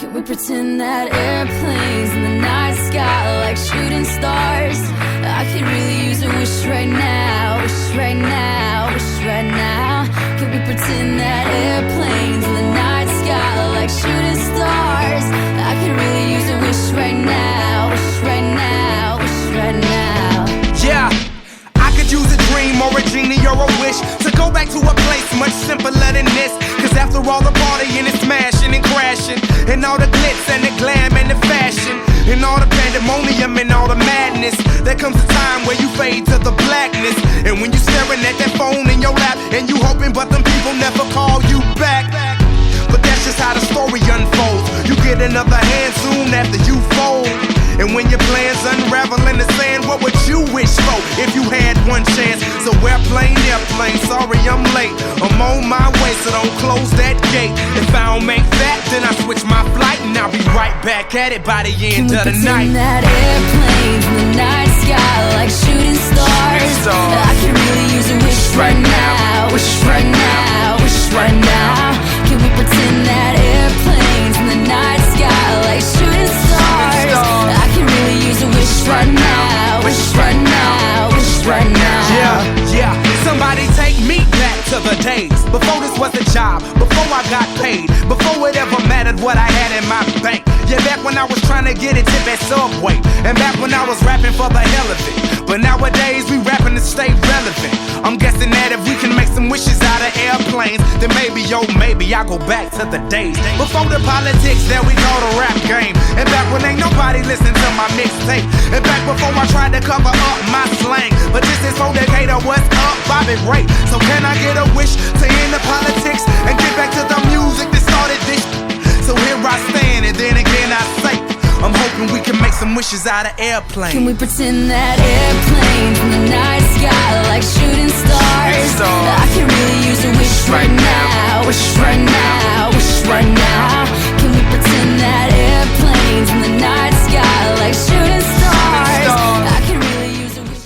Can we pretend that airplanes in the night sky like shooting stars? I could really use a wish right now, wish right now, wish right now. Can we pretend that airplanes in the night sky like shooting stars? I could really use a wish right now, wish right now, wish right now. Yeah, I could use a dream or a genie or a wish to go back to a place much simpler than this. Cause after all the partying and smashing and crashing, and all the glitz and the glam and the fashion, and all the pandemonium and all the madness, there comes a time where you fade to the blackness. And when you staring at that phone in your lap, and you hoping but them people never call you back. But that's just how the story unfolds. You get another hand soon after you fold. And when your plans unravel in the sand, what would you wish for if you had one chance? So airplane, sorry I'm late. I'm on my way, so don't close that gate. If I don't make that, then I switch my flight, and I'll be right back at it by the end of the night. Can we pretend that airplanes in the night sky like shooting stars? I could really use a wish right now, wish right now, wish right now. Can we pretend that airplanes in the night sky like shooting stars? I can really use a wish right now, wish right now, wish right now. Yeah, somebody take me back to the days before this was a job, before I got paid, before it ever mattered what I had in my bank. Yeah, back when I was trying to get a tip at Subway, and back when I was rapping for the hell of it. But nowadays we rapping to stay relevant. I'm guessing that if we can make some wishes out of airplanes, then maybe, oh maybe I'll go back to the days before the politics that we call the rap game. And back when ain't nobody listened to my mixtape. And back before I tried to cover up my slang. But this is for Decatur, what's up, Bobby Ray? So can I get a wish to end the politics and get back to the music that started this? So here I stand, and then again I say, I'm hoping we can make some wishes out of airplanes. Can we pretend that airplanes in the night sky like shooting stars? I can really use a wish right now, wish right now, wish